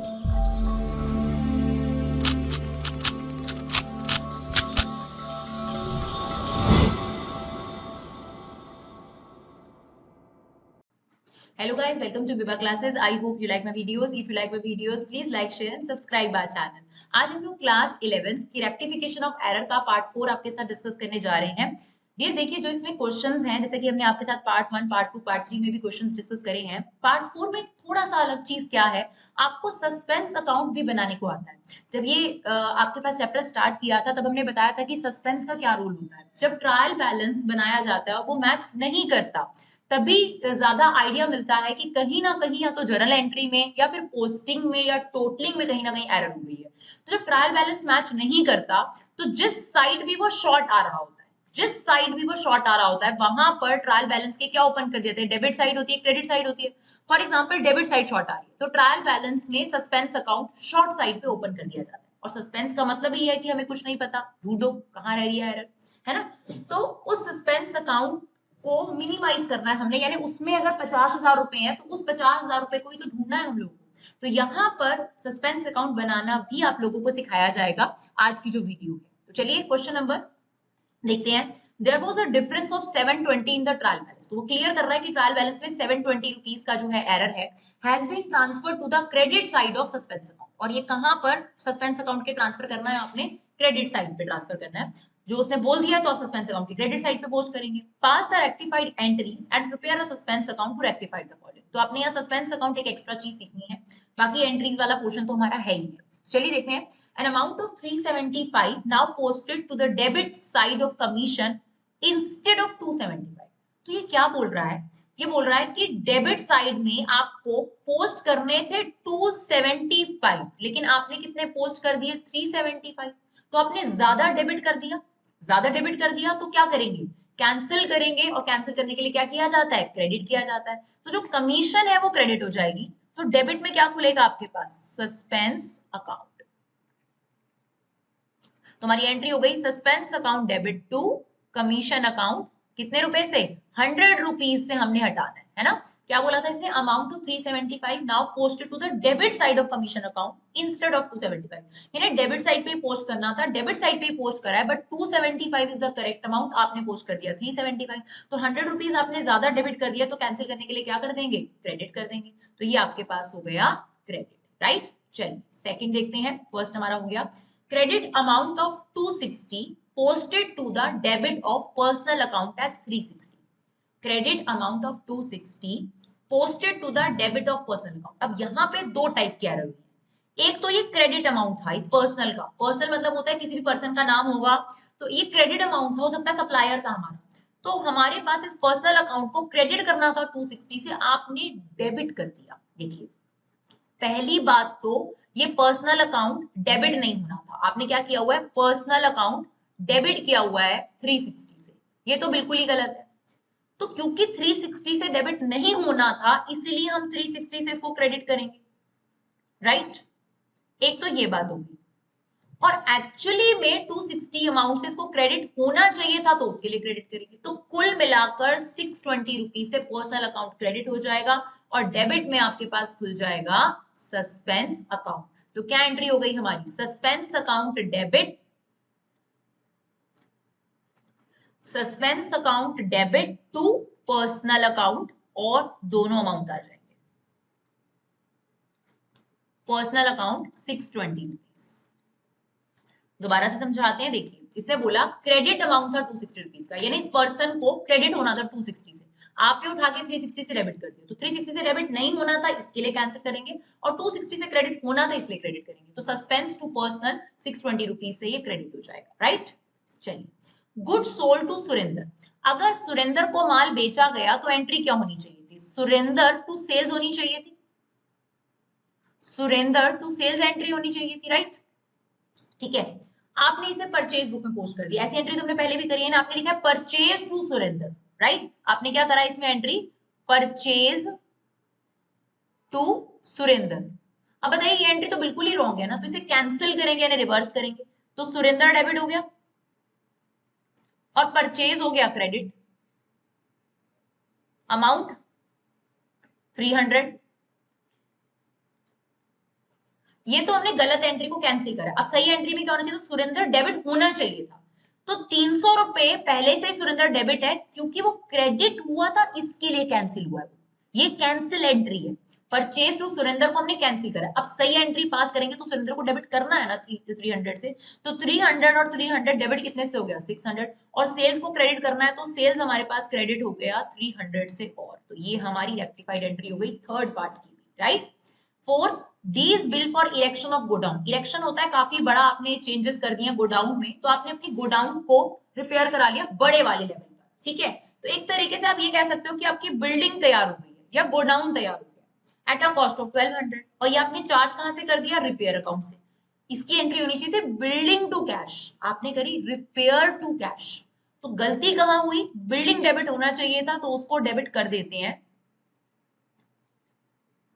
Hello guys, welcome to Viva Classes. I hope you like my videos. If you like my videos, please like, share and subscribe our channel. आज हम लोग class 11 की rectification of error का part 4 आपके साथ discuss करने जा रहे हैं। डियर देखिए, जो इसमें क्वेश्चंस हैं, जैसे कि हमने आपके साथ पार्ट 1, पार्ट 2, पार्ट 3 में भी क्वेश्चंस डिस्कस करे हैं। पार्ट 4 में थोड़ा सा अलग चीज क्या है, आपको सस्पेंस अकाउंट भी बनाने को आता है। जब ये आपके पास चैप्टर स्टार्ट किया था तब हमने बताया था कि सस्पेंस का क्या रोल होता है। जब ट्रायल बैलेंस बनाया जाता है वो मैच नहीं करता, तभी ज्यादा आइडिया मिलता है कि कहीं ना कहीं या तो जर्नल एंट्री में या फिर पोस्टिंग में या टोटलिंग में कहीं ना कहीं एरर हो गई है। तो जब ट्रायल बैलेंस मैच नहीं करता तो जिस साइड भी वो शॉर्ट आ रहा होता है, जिस साइड भी वो शॉर्ट आ रहा होता है, वहां पर ट्रायल बैलेंस के क्या ओपन कर देते हैं, डेबिट साइड होती है, क्रेडिट साइड होती है। For example debit side short आ रही है तो ट्रायल बैलेंस में सस्पेंस अकाउंट शॉर्ट साइड पे ओपन कर दिया जाता है। और सस्पेंस का मतलब ही है कि हमें कुछ नहीं पता, ढूंढो कहाँ रह रही है एरर, है ना। तो उस सस्पेंस अकाउंट को मिनिमाइज करना है हमने, यानी उसमें अगर 50,000 रुपए है तो उस 50,000 रुपए को ही तो ढूंढना है हम लोगों को। तो यहाँ पर सस्पेंस अकाउंट बनाना भी आप लोगों को सिखाया जाएगा आज की जो वीडियो है। तो चलिए क्वेश्चन नंबर देखते हैं। There was a difference of 720 in the trial balance. तो वो क्लियर कर रहा है कि ट्रायल बैलेंस में 720 रुपीज का जो है एरर है, has been transferred to the credit side of suspense account. और ये कहां पर सस्पेंस अकाउंट के ट्रांसफर करना है, आपने क्रेडिट साइड पे ट्रांसफर करना है। जो उसने बोल दिया है तो आप सस्पेंस अकाउंट की क्रेडिट साइड पे पोस्ट करेंगे। Pass the rectified entries and prepare a suspense account to rectify the following. तो आपने यहाँ सस्पेंस अकाउंट एक एक्स्ट्रा चीज सीखनी है, बाकी एंट्रीज वाला पोर्शन तो हमारा है ही है। चलिए देखते हैं। An amount of 375 now posted to the debit side of commission instead of 275। तो ये क्या बोल रहा है, ये बोल रहा है कि डेबिट साइड में आपको पोस्ट करने थे 275, लेकिन आपने कितने पोस्ट कर दिए, 375। तो आपने ज्यादा डेबिट कर दिया, ज्यादा डेबिट कर दिया तो क्या करेंगे, कैंसिल करेंगे। और कैंसिल करने के लिए क्या किया जाता है, क्रेडिट किया जाता है। तो जो कमीशन है वो क्रेडिट हो जाएगी। तो डेबिट में क्या खुलेगा आपके पास, सस्पेंस अकाउंट। तुम्हारी एंट्री हो गई suspense account debit to commission account. कितने रुपए से, 100 रुपीज से हमने हटाना है ना। क्या बोला था इसने, amount to 375 now posted to the debit side of commission account instead of 275। यानी डेबिट साइड पे ही पोस्ट करना था, डेबिट साइड पे ही पोस्ट करा है, but 275 is the correct amount, आपने पोस्ट कर दिया 375। तो 100 रुपीज आपने ज्यादा डेबिट कर दिया, तो कैंसिल करने के लिए क्या कर देंगे, क्रेडिट कर देंगे। तो ये आपके पास हो गया क्रेडिट, राइट। चलिए सेकंड देखते हैं। फर्स्ट हमारा हो गया credit amount of 260 posted to the debit of personal account as 360। credit amount of 260 posted to the debit of personal account। अब यहाँ पे दो टाइप की एरर हुई है। एक तो ये क्रेडिट अमाउंट था इस पर्सनल का, पर्सनल मतलब होता है किसी भी पर्सन का नाम होगा, तो ये क्रेडिट अमाउंट था, हो सकता है सप्लायर था हमारा। तो हमारे पास इस पर्सनल अकाउंट को क्रेडिट करना था 260 से, आपने डेबिट कर दिया। देखिए पहली बात तो ये पर्सनल अकाउंट डेबिट नहीं होना था, आपने क्या किया हुआ है, पर्सनल अकाउंट डेबिट किया हुआ है 360 से। ये तो बिल्कुल ही गलत है। तो क्योंकि 360 से डेबिट नहीं होना था इसलिए हम 360 से इसको क्रेडिट करेंगे, राइट। एक तो ये बात होगी। और एक्चुअली में 260 अमाउंट से इसको क्रेडिट होना चाहिए था तो उसके लिए क्रेडिट करेंगे। तो कुल मिलाकर 620 रुपीज से पर्सनल अकाउंट क्रेडिट हो जाएगा और डेबिट में आपके पास खुल जाएगा सस्पेंस अकाउंट। तो क्या एंट्री हो गई हमारी, suspense account debit, suspense account debit to personal account, और दोनों अमाउंट आ जाएंगे। Personal account 620 rupees. दोबारा से समझाते हैं। देखिए इसने बोला क्रेडिट अमाउंट था 260 रुपीज का, यानी इस पर्सन को क्रेडिट होना था 260 से, आपने उठा के 360 से डेबिट कर दिया। तो 360 से डेबिट नहीं होना था इसके लिए कैंसिल करेंगे, और 260 से क्रेडिट होना था इसलिए क्रेडिट करेंगे। तो सस्पेंस टू पर्सनल 620 रुपीज से ये क्रेडिट हो जाएगा, राइट। चलिए गुड सोल्ड टू सुरेंद्र। अगर सुरेंद्र को माल बेचा गया तो एंट्री क्या होनी चाहिए थी, सुरेंद्र टू सेल्स होनी चाहिए थी, सुरेंद्र टू सेल्स एंट्री होनी चाहिए थी, राइट। ठीक है, आपने इसे परचेज बुक में पोस्ट कर दिया। ऐसी एंट्री तुमने पहले भी करी है ना, आपने लिखा है परचेज टू सुरेंद्र, राइट। आपने क्या करा इसमें एंट्री, परचेज टू सुरेंद्र। अब बताइए ये एंट्री तो बिल्कुल ही रॉन्ग है ना, तो इसे कैंसिल करेंगे यानी रिवर्स करेंगे। तो सुरेंद्र डेबिट हो गया और परचेज हो गया क्रेडिट। अमाउंट 300, ये तो हमने गलत एंट्री को कैंसिल करा। अब सही एंट्री में क्या होना चाहिए, तो सुरेंद्र डेबिट होना चाहिए था। तो 300 रुपए पहले से सुरेंद्र डेबिट है, क्योंकि वो क्रेडिट हुआ था इसके लिए कैंसिल हुआ है। ये कैंसिल एंट्री है। परचेज टू सुरेंद्र को हमने कैंसिल करा। अब सही एंट्री पास करेंगे तो सुरेंद्र को डेबिट करना है ना 300 से। तो 300 और 300 डेबिट कितने से हो गया 600, और सेल्स को क्रेडिट करना है तो सेल्स हमारे पास क्रेडिट हो गया 300 से। और तो ये हमारी रेक्टिफाइड एंट्री हो गई थर्ड पार्ट की, right. Fourth, D is bill for erection of godown. Erection होता है काफी बड़ा आपने चेंजेस कर दिया गोडाउन में, तो आपने अपनी गोडाउन को रिपेयर करा लिया बड़े वाले लेवल पर, ठीक है। तो एक तरीके से आप ये कह सकते हो कि आपकी बिल्डिंग तैयार हो गई है या गोडाउन तैयार हो गया एट अ कॉस्ट ऑफ 1200, और ये आपने चार्ज कहां से कर दिया, रिपेयर अकाउंट से। इसकी एंट्री होनी चाहिए थी बिल्डिंग टू कैश, आपने करी रिपेयर टू कैश। तो गलती कहां हुई, बिल्डिंग डेबिट होना चाहिए था तो उसको डेबिट कर देते हैं,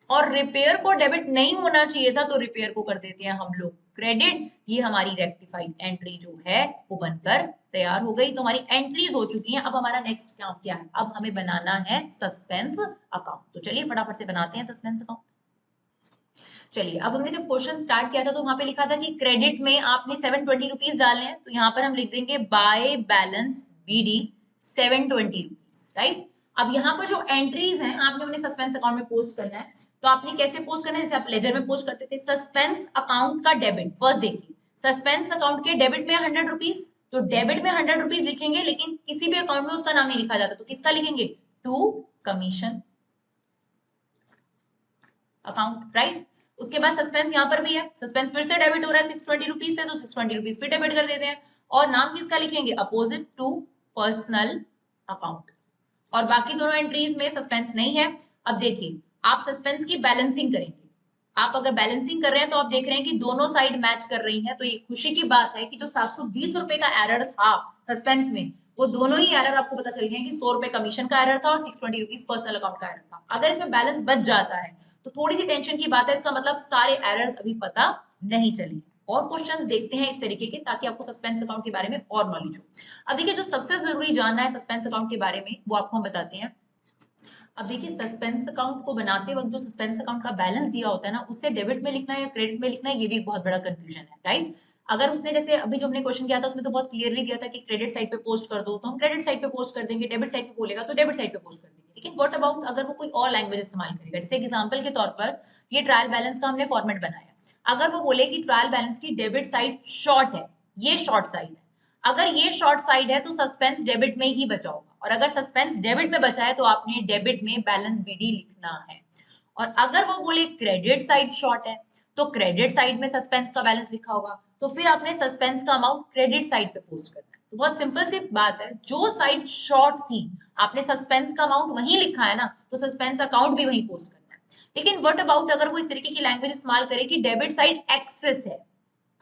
और रिपेयर को डेबिट नहीं होना चाहिए था तो रिपेयर को कर देते हैं हम लोग क्रेडिट। ये हमारी रेक्टिफाइड एंट्री जो है वो बनकर तैयार हो गई। तो हमारी एंट्रीज हो चुकी हैं। अब हमारा नेक्स्ट काम क्या है, अब हमें बनाना है सस्पेंस अकाउंट। तो चलिए फटाफट से बनाते हैं सस्पेंस अकाउंट। चलिए, अब हमने जब क्वेश्चन स्टार्ट किया था तो वहां पे लिखा था कि क्रेडिट में आपने 720 रुपीज डालने हैं, तो यहाँ पर हम लिख देंगे by balance B D 720 rupees, right. अब यहाँ पर जो एंट्रीज हैं आपने अपने सस्पेंस अकाउंट में पोस्ट करना है। तो आपने कैसे पोस्ट करना है, जैसे आप लेजर में पोस्ट करते थे, सस्पेंस अकाउंट का डेबिट। फर्स्ट देखिए, सस्पेंस अकाउंट के डेबिट में 100 रुपीज, तो डेबिट में 100 रुपीज लिखेंगे, लेकिन किसी भी अकाउंट में उसका नाम नहीं लिखा जाता, तो किसका लिखेंगे, टू कमीशन अकाउंट, राइट। उसके बाद सस्पेंस यहाँ पर भी है, सस्पेंस फिर से डेबिट हो रहा है 620 रुपीज से, तो 620 रुपीज फिर डेबिट कर देते हैं। और नाम किसका लिखेंगे, अपोजिट टू पर्सनल अकाउंट। और बाकी दोनों एंट्रीज में सस्पेंस नहीं है। अब देखिए, आप सस्पेंस की बैलेंसिंग करेंगे। आप अगर बैलेंसिंग कर रहे हैं तो आप देख रहे हैं कि दोनों साइड मैच कर रही हैं, तो ये खुशी की बात है कि जो 720 रुपए का एरर था सस्पेंस में, वो दोनों ही एरर आपको पता चल गए हैं कि 100 रुपए कमीशन का एरर था और 620 रुपीज पर्सनल अकाउंट का एरर था। अगर इसमें बैलेंस बच जाता है तो थोड़ी सी टेंशन की बात है, इसका मतलब सारे एरर्स अभी पता नहीं चले। और क्वेश्चंस देखते हैं इस तरीके के, ताकि आपको सस्पेंस अकाउंट के बारे में और नॉलेज हो। अब देखिए, जो सबसे जरूरी जानना है सस्पेंस अकाउंट के बारे में वो आपको हम बताते हैं। अब देखिए, सस्पेंस अकाउंट को बनाते वक्त जो सस्पेंस अकाउंट का बैलेंस दिया होता है ना, उससे डेबिट में लिखना है या क्रेडिट में लिखना है, ये भी एक बहुत बड़ा कंफ्यूजन है, राइट। अगर उसने जैसे अभी जो हमने क्वेश्चन किया था उसमें तो बहुत क्लियरली दिया था कि क्रेडिट साइड पे पोस्ट कर दो, तो हम क्रेडिट साइड पे पोस्ट कर देंगे, डेबिट साइड पे बोलेगा तो डेबिट साइड पे पोस्ट कर देंगे। लेकिन व्हाट अबाउट अगर वो कोई और लैंग्वेज इस्तेमाल करेगा, जैसे एग्जाम्पल के तौर पर ये ट्रायल बैलेंस का हमने फॉर्मेट बनाया, अगर वो बोले कि ट्रायल बैलेंस की डेबिट साइड शॉर्ट है, ये शॉर्ट साइड है, अगर ये शॉर्ट साइड है तो सस्पेंस डेबिट में ही बचा होगा, और अगर सस्पेंस डेबिट में बचा है तो आपने डेबिट में बैलेंस बीडी लिखना है। और अगर वो बोले क्रेडिट साइड शॉर्ट है तो क्रेडिट साइड में सस्पेंस का बैलेंस लिखा होगा, तो फिर आपने सस्पेंस का अमाउंट क्रेडिट साइड पे पोस्ट करना है। तो बहुत सिंपल सी बात है, जो साइड शॉर्ट थी आपने सस्पेंस का अमाउंट वहीं लिखा है ना, तो सस्पेंस अकाउंट भी वहीं पोस्ट करना है। लेकिन व्हाट अबाउट अगर वो इस तरीके की लैंग्वेज इस्तेमाल करे कि डेबिट साइड एक्सेस है,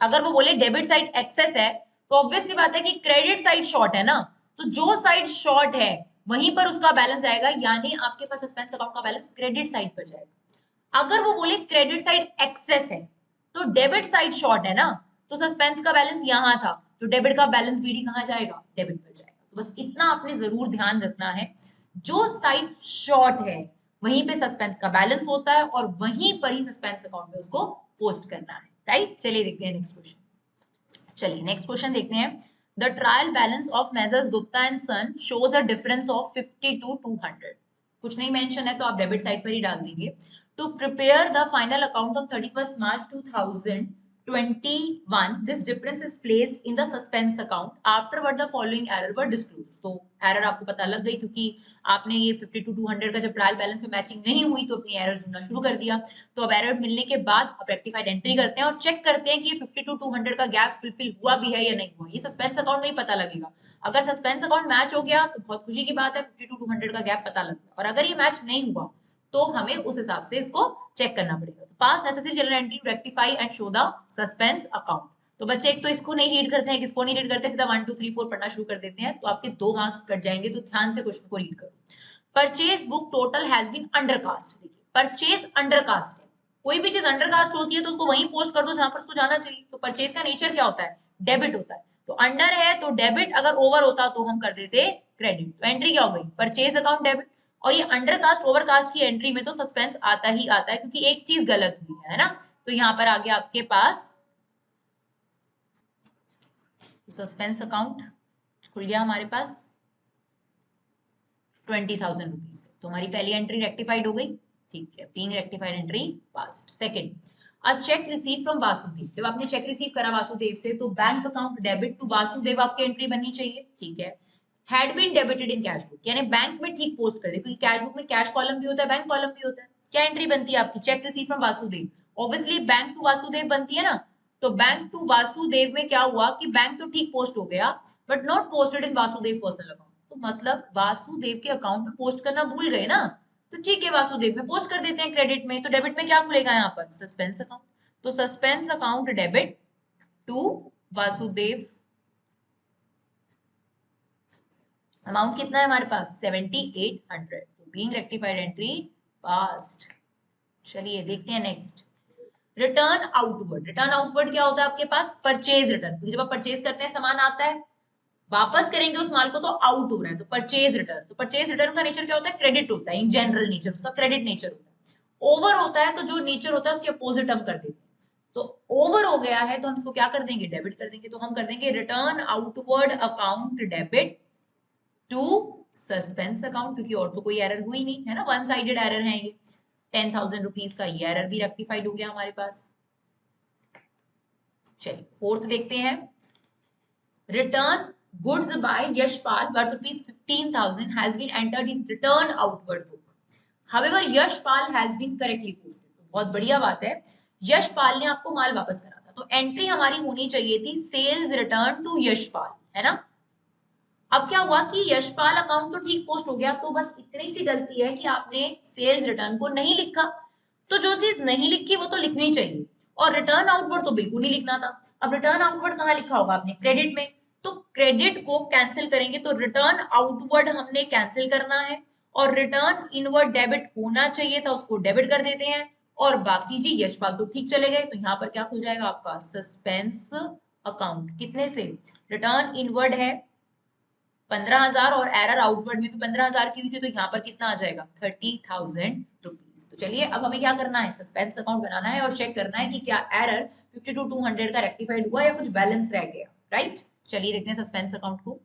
अगर वो बोले डेबिट साइड एक्सेस है, तो ऑब्वियस सी बात है कि क्रेडिट साइड शॉर्ट है ना, तो जो साइड शॉर्ट है वहीं पर उसका बैलेंस आएगा, यानी आपके पास सस्पेंस अकाउंट का बैलेंस क्रेडिट साइड पर जाएगा। अगर वो बोले क्रेडिट साइड एक्सेस है, तो डेबिट साइड शॉर्ट है ना, तो सस्पेंस का बैलेंस यहां था, तो डेबिट का बैलेंस बीडी कहां जाएगा, डेबिट पर जाएगा। तो बस इतना आपने जरूर ध्यान रखना है, जो साइड शॉर्ट है वहीं पे सस्पेंस का बैलेंस होता है और वहीं पर ही सस्पेंस अकाउंट में उसको पोस्ट करना है, राइट। चलिए देखते हैं नेक्स्ट क्वेश्चन। चलिए नेक्स्ट क्वेश्चन देखते हैं। The trial balance of messrs Gupta and son shows a difference of 50 to 200। कुछ नहीं मेंशन है तो आप डेबिट साइड पर ही डाल देंगे। To prepare the final account of 31st March 2021, this difference is placed in the suspense account afterward the following error were disclosed। तो एरर आपको पता लग गई, क्योंकि आपने ये 50 to 200 का जब ट्रायल बैलेंस में मैचिंग नहीं हुई तो अपनी एरर ढूंढना शुरू कर दिया। तो अब एरर मिलने के बाद आप रेक्टिफाइड एंट्री करते हैं और चेक करते हैं कि ये 50 to 200 का गैप फुलफिल हुआ भी है या नहीं हुआ। ये सस्पेंस अकाउंट में ही पता लगेगा। अगर सस्पेंस अकाउंट मैच हो गया तो बहुत खुशी की बात है, 50 to 200 का गैप पता लग गया। और अगर ये मैच नहीं हुआ तो हमें उस हिसाब से इसको चेक करना पड़ेगा। Pass necessary general entry to rectify and show the suspense account. तो बच्चे एक तो इसको नहीं रीड करते हैं, किसको नहीं रीड करते, सीधा 1 2 3 4 पढ़ना शुरू कर देते हैं, तो आपके 2 मार्क्स कट जाएंगे। तो ध्यान से क्वेश्चन को रीड करो। Purchase book total has been undercast. देखिए, परचेज अंडरकास्ट है, कोई भी चीज अंडरकास्ट होती है तो उसको वहीं पोस्ट कर दो जहां पर उसको जाना चाहिए। तो परचेज का नेचर क्या होता है, डेबिट होता है, तो अंडर है तो डेबिट, अगर ओवर होता तो हम कर देते क्रेडिट। तो एंट्री क्या हो गई, परचेज अकाउंट डेबिट। और ये अंडरकास्ट ओवरकास्ट की एंट्री में तो सस्पेंस आता ही आता है, क्योंकि एक चीज गलत हुई है ना, तो यहाँ पर आ गया आपके पास सस्पेंस अकाउंट खुल गया हमारे पास 20,000 रुपीज। तो हमारी पहली एंट्री रेक्टिफाइड हो गई, ठीक है, being rectified entry passed. Second, a cheque receive from Vasudev, जब आपने चेक रिसीव करा वासुदेव से तो bank account debit to Vasudev आपकी एंट्री बननी चाहिए, ठीक है। Had been debited in cash book, यानी बैंक में ठीक पोस्ट कर दे, क्योंकि कैश बुक में कैश कॉलम भी होता है, बैंक कॉलम भी होता है। क्या एंट्री बनती है आपकी? Cheque receive from Vasudev, obviously bank to Vasudev बनती है ना। तो बैंक टू वासुदेव में क्या हुआ कि बैंक तो ठीक पोस्ट हो गया but not posted in Vasudev personal account. तो मतलब वासुदेव के अकाउंट में पोस्ट करना भूल गए ना, तो ठीक है वासुदेव में पोस्ट कर देते हैं क्रेडिट में। तो डेबिट में क्या खुलेगा यहाँ पर? Suspense account. तो suspense account debit to Vasudev. Amount कितना है हमारे पास? 7800। तो बीइंग रेक्टिफाइड एंट्री पास्ट। चलिए देखते हैं next, return outward. Return outward क्या होता है आपके पास? परचेज रिटर्न, क्योंकि जब आप परचेज करते हैं सामान आता है, वापस करेंगे उस माल को तो आउट हो रहा है, तो परचेज रिटर्न। तो परचेज रिटर्न का नेचर क्या होता है? क्रेडिट होता है, इन जनरल नेचर उसका क्रेडिट नेचर होता है। ओवर होता है तो जो नेचर होता है उसके अपोजिट हम कर देते हैं। तो ओवर हो गया है तो हम इसको क्या कर देंगे? डेबिट कर देंगे। तो हम कर देंगे return outward account debit to suspense account, क्योंकि और तो कोई एरर हुई नहीं है ना, वन साइडेड एरर है ये। 10,000 रुपीज का ये एरर भी रेक्टिफाइड हो गया हमारे पास। चलिए फोर्थ देखते हैं, return goods by Yashpal worth rupees 15,000 has been entered in return outward book. However, Yashpal has been correctly posted. तो बहुत बढ़िया बात है, यशपाल ने आपको माल वापस करा था, तो एंट्री हमारी होनी चाहिए थी सेल्स रिटर्न टू यशपाल, है ना। अब क्या हुआ कि यशपाल अकाउंट तो ठीक पोस्ट हो गया, तो बस इतनी सी गलती है कि आपने सेल्स रिटर्न को नहीं लिखा। तो जो चीज नहीं लिखी वो तो लिखनी चाहिए, और रिटर्न आउटवर्ड तो बिल्कुल नहीं लिखना था। अब रिटर्न आउटवर्ड कहाँ लिखा होगा आपने? क्रेडिट में। तो क्रेडिट को कैंसिल करेंगे, तो रिटर्न आउटवर्ड हमने कैंसिल करना है, और रिटर्न इनवर्ड डेबिट होना चाहिए था, उसको डेबिट कर देते हैं। और बाकी जी यशपाल तो ठीक चले गए, तो यहाँ पर क्या खुल जाएगा आपका? Suspense account. कितने से? रिटर्न इनवर्ड है 15,000 और एरर आउटवर्ड में भी 15,000 की हुई थी, तो यहाँ पर कितना आ जाएगा? 30,000 रुपीज। तो चलिए अब हमें क्या करना है? सस्पेंस अकाउंट बनाना है और चेक करना है कि क्या एरर 52,200 का रेक्टिफाइड हुआ या कुछ बैलेंस रह गया, राइट। चलिए देखते हैं सस्पेंस अकाउंट को।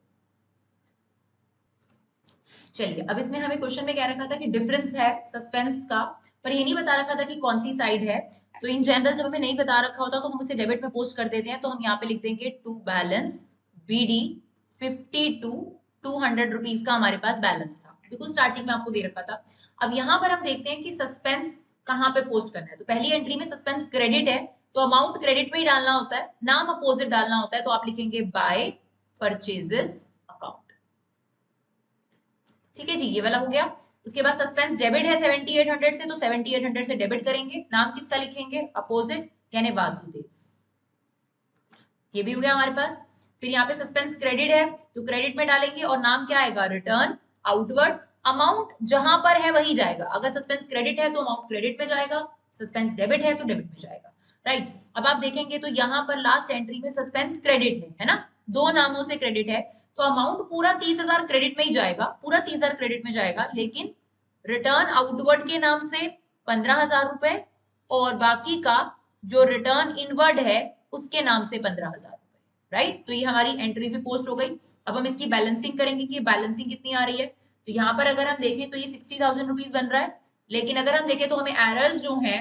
चलिए अब इसमें हमें क्वेश्चन में क्या रखा था कि डिफरेंस है सस्पेंस का, पर ये नहीं बता रखा था कि कौन सी साइड है। तो इन जनरल जब हमें नहीं बता रखा होता तो हम उसे डेबिट में पोस्ट कर देते हैं। तो हम यहाँ पे लिख देंगे टू बैलेंस बीडी 52,200 रुपीज का हमारे पास बैलेंस था, बिल्कुल स्टार्टिंग में आपको दे रखा था। अब यहाँ पर हम देखते हैं कि सस्पेंस कहाँ पे पोस्ट करना है। तो पहली एंट्री में सस्पेंस क्रेडिट है, तो अमाउंट क्रेडिट में ही डालना होता है, नाम अपोजिट डालना होता है। तो आप लिखेंगे बाय परचेजेस अकाउंट, ठीक है जी, ये वाला हो गया। उसके बाद सस्पेंस डेबिट है 7800 से, तो 7800 से डेबिट करेंगे, नाम किसका लिखेंगे? अपोजिट, यानी वासुदेव। ये भी हो गया हमारे पास। फिर यहाँ पे सस्पेंस क्रेडिट है तो क्रेडिट में डालेंगे, और नाम क्या आएगा? Return outward. अमाउंट जहां पर है वही जाएगा, अगर सस्पेंस क्रेडिट है तो अमाउंट क्रेडिट में जाएगा, सस्पेंस डेबिट है तो डेबिट में जाएगा, राइट। अब आप देखेंगे तो यहाँ पर लास्ट एंट्री में सस्पेंस क्रेडिट है ना, दो नामों से क्रेडिट है, तो अमाउंट पूरा 30,000 क्रेडिट में ही जाएगा, पूरा 30,000 क्रेडिट में जाएगा, लेकिन रिटर्न आउटवर्ड के नाम से 15,000 रुपए, और बाकी का जो रिटर्न इनवर्ड है उसके नाम से 15,000 रुपए, राइट। तो ये हमारी एंट्रीज भी पोस्ट हो गई। अब हम इसकी बैलेंसिंग करेंगे कि बैलेंसिंग कितनी आ रही है। तो यहाँ पर अगर हम देखें तो ये 60,000 रुपीज बन रहा है, लेकिन अगर हम देखें तो हमें एरर्स जो है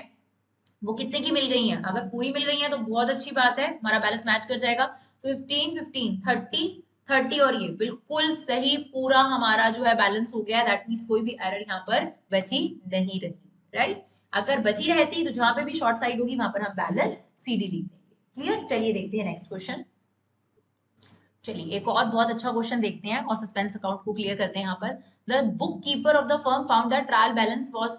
वो कितने की मिल गई हैं? अगर पूरी मिल गई हैं तो बहुत अच्छी बात है, हमारा बैलेंस मैच कर जाएगा। तो 15 15 30 30 और ये बिल्कुल सही पूरा हमारा जो है बैलेंस हो गया। दैट मीन्स कोई भी एरर यहाँ पर बची नहीं रही, राइट। अगर बची रहती तो जहां पे भी शॉर्ट साइड होगी वहां पर हम बैलेंस सीडी लिख देंगे। क्लियर? चलिए देखते हैं नेक्स्ट क्वेश्चन। चलिए एक और बहुत अच्छा क्वेश्चन देखते हैं और सस्पेंस अकाउंट को क्लियर करते हैं। यहाँ पर the bookkeeper of the firm found that trial balance was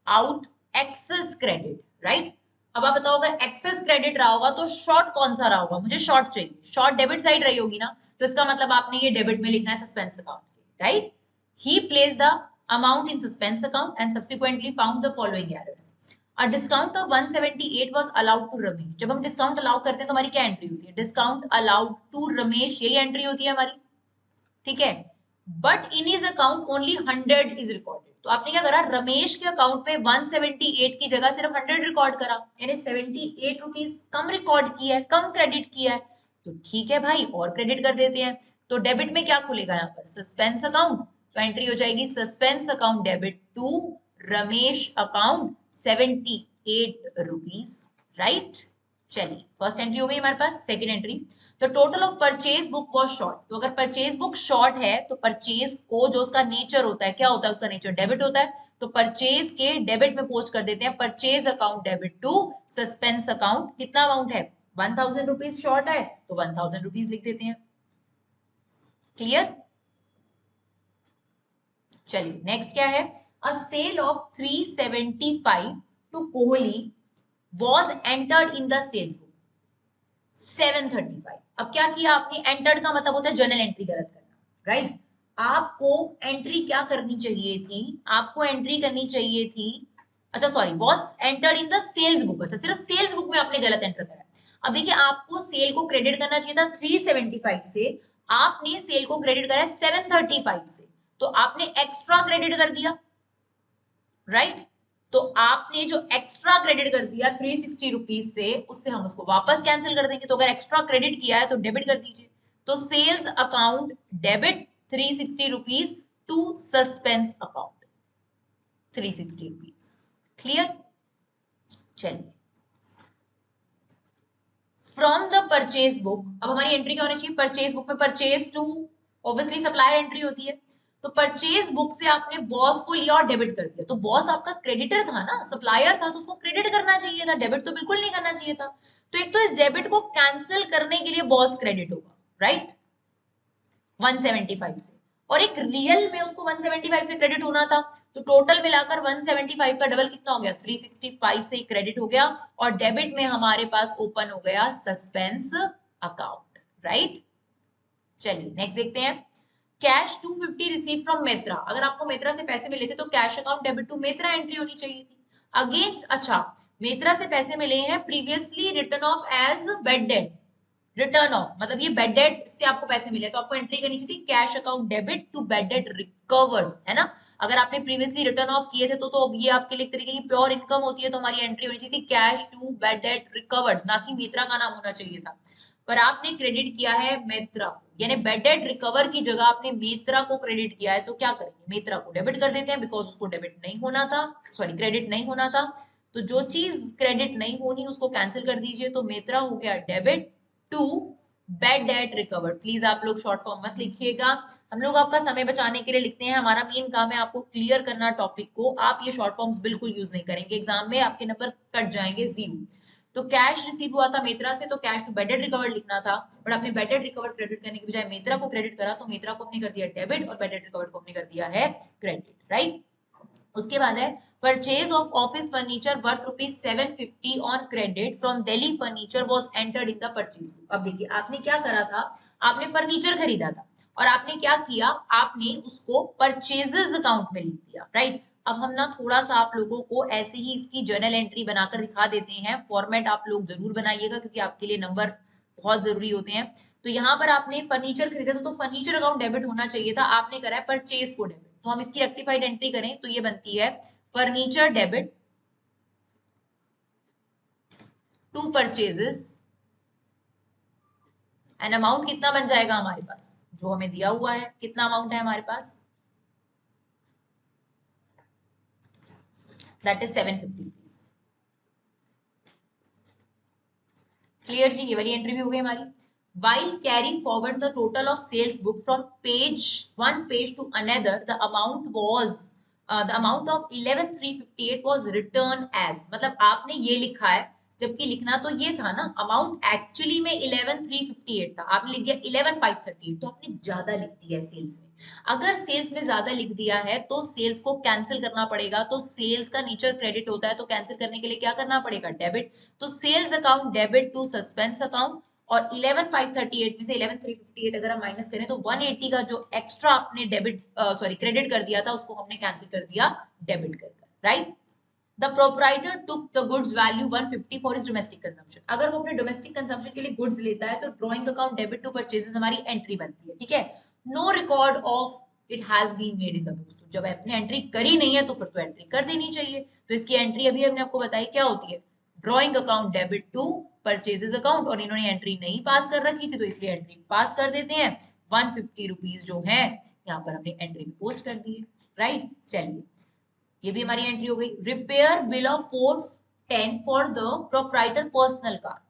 out excess credit, right. अब आप बताओ अगर एक्सेस क्रेडिट रहा होगा तो शॉर्ट कौन सा रहा होगा? मुझे शॉर्ट चाहिए, शॉर्ट डेबिट साइड रही होगी ना, तो इसका मतलब आपने ये डेबिट में लिखना है सस्पेंस अकाउंट के, right. He place the amount in suspense account and subsequently found the following errors. A discount of 178 was allowed to Ramesh. जब हम डिस्काउंट अलाउ करते हैं तो हमारी क्या एंट्री होती है? डिस्काउंट अलाउड टू रमेश, यही एंट्री होती है हमारी, ठीक है। But in his account only 100 is recorded. तो आपने क्या करा, रमेश के अकाउंट में 178 की जगह सिर्फ 100 रिकॉर्ड करा, यानी 78 रुपीज कम रिकॉर्ड किया है, कम क्रेडिट किया है। तो ठीक है भाई, और क्रेडिट कर देते हैं। तो डेबिट में क्या खुलेगा यहाँ पर, सस्पेंस अकाउंट। तो एंट्री हो जाएगी suspense account debit to Ramesh account 78 rupees, right. चलिए फर्स्ट एंट्री हो गई हमारे पास। Second entry, the total of purchase book was short. तो अगर परचेज बुक शॉर्ट है तो परचेज को जो उसका नेचर होता है, क्या होता है उसका नेचर, डेबिट होता है। तो परचेज के डेबिट में पोस्ट कर देते हैं purchase account debit to suspense account. कितना अमाउंट है, 1000 रुपीज शॉर्ट है तो 1000 रुपीज लिख देते हैं। क्लियर। चलिए नेक्स्ट क्या है, a sale of 375 to Kohli was entered in the sales book 735। अब क्या किया आपने, एंटर्ड का मतलब होता है जर्नल एंट्री गलत करना, राइट। आपको एंट्री क्या करनी चाहिए थी, आपको एंट्री करनी चाहिए थी, अच्छा sorry, was entered in the sales book, अच्छा सिर्फ सेल्स बुक में आपने गलत एंटर करा। अब देखिए आपको सेल को क्रेडिट करना चाहिए था 375 से, आपने सेल को क्रेडिट करा 735 से, तो आपने एक्स्ट्रा क्रेडिट कर दिया, राइट। तो आपने जो एक्स्ट्रा क्रेडिट कर दिया 360 रुपीज से, उससे हम उसको वापस कैंसिल कर देंगे। तो अगर एक्स्ट्रा क्रेडिट किया है तो डेबिट कर दीजिए। तो sales account debit 360 rupees to suspense account 360 rupees. Clear. चलिए फ्रॉम द परचेज बुक, अब हमारी एंट्री क्या होनी चाहिए, परचेज बुक में purchase to, obviously supplier entry होती है। तो परचेज बुक से आपने बॉस को लिया और डेबिट कर दिया, तो बॉस आपका क्रेडिटर था ना, सप्लायर था, तो उसको क्रेडिट करना चाहिए था, डेबिट तो बिल्कुल नहीं करना चाहिए था। तो एक तो इस डेबिट को कैंसिल करने के लिए बॉस क्रेडिट होगा, राइट, 175 से, और एक रियल में उसको 175 से क्रेडिट होना था। तो टोटल मिलाकर 175 का डबल कितना हो गया, 365 से क्रेडिट हो गया, और डेबिट में हमारे पास ओपन हो गया सस्पेंस अकाउंट, राइट। चलिए नेक्स्ट देखते हैं, कैश 250 रिसीव फ्रॉम मेत्रा। अगर आपको मेत्रा से पैसे मिले थे तो cash account debit to Mitra entry होनी चाहिए थी। अगेंस्ट, अच्छा मेत्रा से पैसे मिले हैं previously written off as bad debt, written off मतलब ये बेड डेट से आपको पैसे मिले, तो आपको एंट्री करनी चाहिए cash account debit to bad debt recovered, है ना। अगर आपने प्रीवियसली रिटर्न ऑफ किए थे तो अब ये आपके लिए एक तरीके की प्योर इनकम होती है, तो हमारी एंट्री होनी चाहिए cash to bad debt recovered, ना कि मेत्रा का नाम होना चाहिए था। पर आपने क्रेडिट किया है मेत्रा को, यानी बेड डेट रिकवर की जगह आपने मेत्रा को क्रेडिट किया है, तो क्या करेंगे, मेत्रा को डेबिट कर देते हैं, बिकॉज उसको डेबिट नहीं होना था, सॉरी क्रेडिट नहीं होना था। तो जो चीज क्रेडिट नहीं होनी उसको कैंसिल कर दीजिए, तो मेत्रा हो गया debit to bad debt recovered. Please आप लोग शॉर्ट फॉर्म मत लिखिएगा, हम लोग आपका समय बचाने के लिए लिखते हैं, हमारा मेन काम है आपको क्लियर करना टॉपिक को, आप ये शॉर्ट फॉर्म्स बिल्कुल यूज नहीं करेंगे, एग्जाम में आपके नंबर कट जाएंगे 0। तो कैश रिसीव हुआ था मेत्रा से, तो कैश टू बेडेड रिकवर्ड लिखना था, बट आपने बेडेड रिकवर्ड क्रेडिट करने के बजाय मेत्रा को क्रेडिट करा, तो मेत्रा को आपने कर दिया डेबिट और बेडेड रिकवर्ड को आपने कर दिया है क्रेडिट, राइट। उसके बाद है purchase of office furniture worth ₹750 on credit from Delhi furniture was entered in the purchase book. अब देखिए आपने क्या करा था, आपने फर्नीचर खरीदा था और आपने क्या किया, आपने उसको परचेजेस अकाउंट में लिख दिया, राइट। अब हम ना थोड़ा सा आप लोगों को ऐसे ही इसकी जर्नल एंट्री बनाकर दिखा देते हैं, फॉर्मेट आप लोग जरूर बनाइएगा क्योंकि आपके लिए नंबर बहुत जरूरी होते हैं। तो यहाँ पर आपने फर्नीचर खरीदा था तो फर्नीचर अकाउंट डेबिट होना चाहिए था, आपने करा है परचेज को डेबिट। तो हम इसकी रेक्टिफाइड एंट्री करें तो ये बनती है furniture debit to purchases, and amount कितना बन जाएगा हमारे पास, जो हमें दिया हुआ है, कितना अमाउंट है हमारे पास, दैट इज 750 रुपीज। क्लियर जी, ये वाली एंट्री भी हो गई हमारी। While carrying forward the total of sales book from one page to another, the amount of 11,358 was returned as, मतलब आपने ये लिखा है, जबकि लिखना तो ये था ना, अमाउंट एक्चुअली में 11,358 था, आपने लिख दिया 11,538, तो आपने ज्यादा लिख दिया है सेल्स में। अगर सेल्स में ज्यादा लिख दिया है तो सेल्स को कैंसिल करना पड़ेगा, तो सेल्स का नेचर क्रेडिट होता है, तो कैंसिल करने के लिए क्या करना पड़ेगा, डेबिट। तो sales account debit to suspense account, और 11,538 में से 11,358 अगर हम माइनस करें तो 180 का जो एक्स्ट्रा आपने डेबिट सॉरी क्रेडिट कर दिया था उसको हमने कैंसिल कर दिया डेबिट कर, right. The proprietor took the goods value 150 for his domestic consumption. अगर वो अपने डोमेस्टिक कंजम्पशन के लिए गुड्स लेता है तो drawing account debit to purchases हमारी एंट्री बनती है, ठीक है। No record of it has been made in the books. तो जब आपने एंट्री करी नहीं है तो फिर तो एंट्री कर देनी चाहिए। तो इसकी एंट्री अभी हमने आपको बताई क्या होती है, drawing account debit to purchases account, और इन्होंने एंट्री नहीं पास कर रखी थी तो इसलिए एंट्री पास कर देते हैं। 150 रुपीज जो है यहाँ पर हमने एंट्री में पोस्ट कर दिए, राइट। चलिए ये भी हमारी एंट्री हो गई। Repair bill of 410 for the proprietor personal car,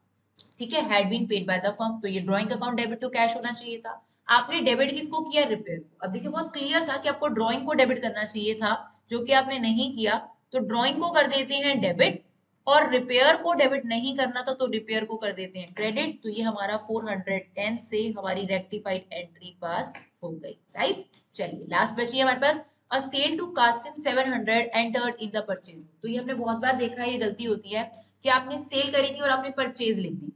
ठीक है, had been paid by the firm. तो ये drawing account debit to cash होना चाहिए था। आपने डेबिट किसको किया, रिपेयर को। अब देखिए बहुत क्लियर था कि आपको ड्राइंग को डेबिट करना चाहिए था, जो कि आपने नहीं किया। तो ड्राइंग को कर देते हैं डेबिट, और रिपेयर को डेबिट नहीं करना था तो रिपेयर को कर देते हैं क्रेडिट। तो ये हमारा 410 से हमारी रेक्टिफाइड एंट्री पास हो गई, राइट। चलिए लास्ट बची है हमारे पास, a sale to Kasim 700 entered in the purchase. तो ये हमने बहुत बार देखा है, ये गलती होती है कि आपने सेल करी थी और आपने परचेज लिख दी।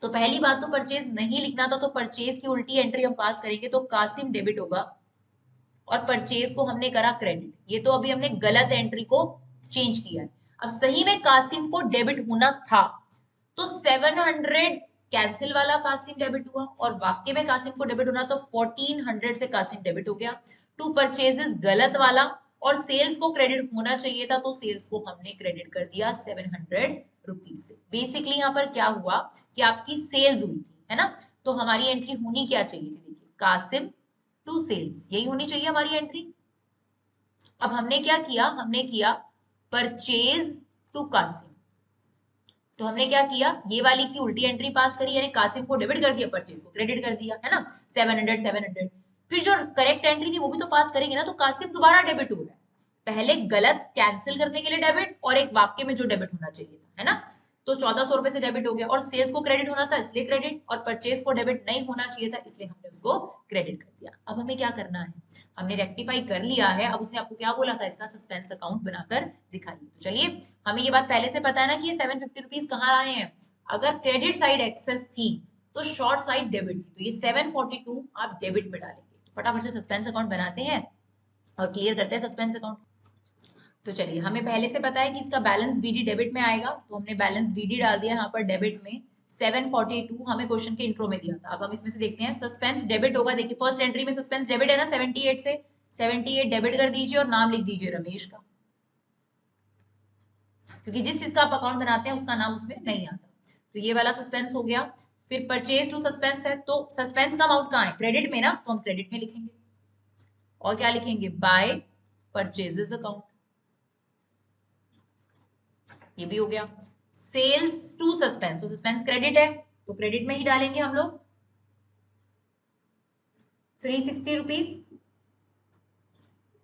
तो पहली बात तो परचेज नहीं लिखना था, तो परचेज की उल्टी एंट्री हम पास करेंगे तो कासिम डेबिट होगा और परचेज को हमने करा क्रेडिट। ये तो अभी हमने गलत एंट्री को चेंज किया है। अब सही में कासिम को डेबिट होना था तो 700 कैंसिल वाला कासिम डेबिट हुआ, और वाक्य में कासिम को डेबिट होना तो 1400 से कासिम डेबिट हो गया। टू परचेजेस गलत वाला, और सेल्स को क्रेडिट होना चाहिए था तो सेल्स को हमने क्रेडिट कर दिया 700 रुपीज से। बेसिकली यहाँ पर क्या हुआ कि आपकी सेल्स हुई थी, है ना। तो हमारी एंट्री होनी क्या चाहिए थी, देखिए कासिम टू सेल्स, यही होनी चाहिए हमारी एंट्री। अब हमने क्या किया, हमने किया परचेज टू कासिम। तो हमने क्या किया, ये वाली की उल्टी एंट्री पास करी, यानी कासिम को डेबिट कर दिया, परचेज को क्रेडिट कर दिया, है ना। 700 700। फिर जो करेक्ट एंट्री थी वो भी तो पास करेंगे ना, तो कासिम दोबारा डेबिट हो रहा है। पहले गलत कैंसिल करने के लिए डेबिट, और एक वाक्य में जो डेबिट होना चाहिए था, है ना। तो 1400 रुपए से डेबिट हो गया, और सेल्स को क्रेडिट होना था इसलिए क्रेडिट, और परचेज को डेबिट नहीं होना चाहिए था इसलिए हमने उसको क्रेडिट कर दिया। अब हमें क्या करना है, हमने रेक्टिफाई कर लिया है। अब उसने आपको क्या बोला था, इसका सस्पेंस अकाउंट बनाकर दिखाइए। तो चलिए हमें ये बात पहले से पता है ना कि ये 750 रुपीज कहाँ आए हैं। अगर क्रेडिट साइड एक्सेस थी तो शॉर्ट साइड डेबिट थी, तो ये 742 आप डेबिट में डालेंगे। तो फटाफट से सस्पेंस अकाउंट बनाते हैं और क्लियर करते हैं सस्पेंस अकाउंट। तो चलिए हमें पहले से पता है कि इसका बैलेंस बीडी डेबिट में आएगा, तो हमने बैलेंस बीडी डाल दिया यहाँ पर डेबिट में 742, हमें क्वेश्चन के इंट्रो में दिया था। अब हम इसमें से देखते हैं सस्पेंस डेबिट होगा। देखिए फर्स्ट एंट्री में सस्पेंस डेबिट है ना, 78 से 78 डेबिट कर दीजिए और नाम लिख दीजिए रमेश का, क्योंकि जिस चीज का आप अकाउंट बनाते हैं उसका नाम उसमें नहीं आता। तो ये वाला सस्पेंस हो गया। फिर परचेज टू सस्पेंस है, तो सस्पेंस का अमाउंट कहाँ है, क्रेडिट में ना, तो हम क्रेडिट में लिखेंगे। और क्या लिखेंगे, बाय परचेजेस अकाउंट, ये भी हो गया। सेल्स टू सस्पेंस, तो सस्पेंस क्रेडिट है तो क्रेडिट में ही डालेंगे हम लोग 360 रुपीज,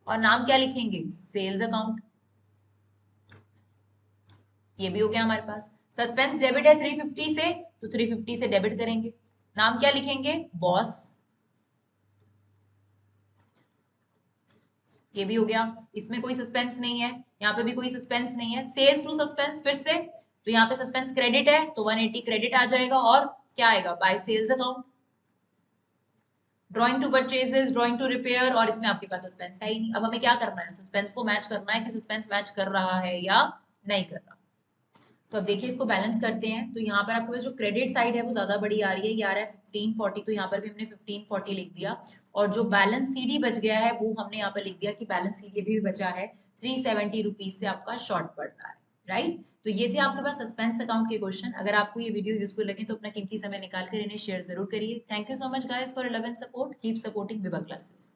और नाम क्या लिखेंगे, सेल्स अकाउंट, ये भी हो गया हमारे पास। सस्पेंस डेबिट है 350 से, तो 350 से डेबिट करेंगे, नाम क्या लिखेंगे, बॉस, ये भी हो गया। इसमें कोई सस्पेंस नहीं है, यहाँ पे भी कोई सस्पेंस नहीं है। सेल्स टू सस्पेंस फिर से, तो यहाँ पे सस्पेंस क्रेडिट है तो 180 क्रेडिट आ जाएगा, और क्या आएगा, by sales account. Drawing to purchases, drawing to repair, और इसमें आपके पास सस्पेंस है ही नहीं। अब हमें क्या करना है, सस्पेंस को मैच करना है कि सस्पेंस मैच कर रहा है या नहीं कर रहा। तो अब देखिए इसको बैलेंस करते हैं, तो यहाँ पर आपके पास जो क्रेडिट साइड है वो ज्यादा बड़ी आ रही है, ये आ रहा है 1540, तो यहाँ पर भी हमने 1540 लिख दिया। और जो बैलेंस सीडी बच गया है वो हमने यहाँ पर लिख दिया कि बैलेंस सीडी भी बचा है 370 रुपीज से आपका शॉर्ट पड़ रहा है, राइट। तो ये थे आपके पास सस्पेंस अकाउंट के क्वेश्चन। अगर आपको ये वीडियो यूजफुल लगे तो अपना कीमती समय निकाल कर इन्हें शेयर जरूर करिए। Thank you so much guys for love and support, keep supporting Vibha classes.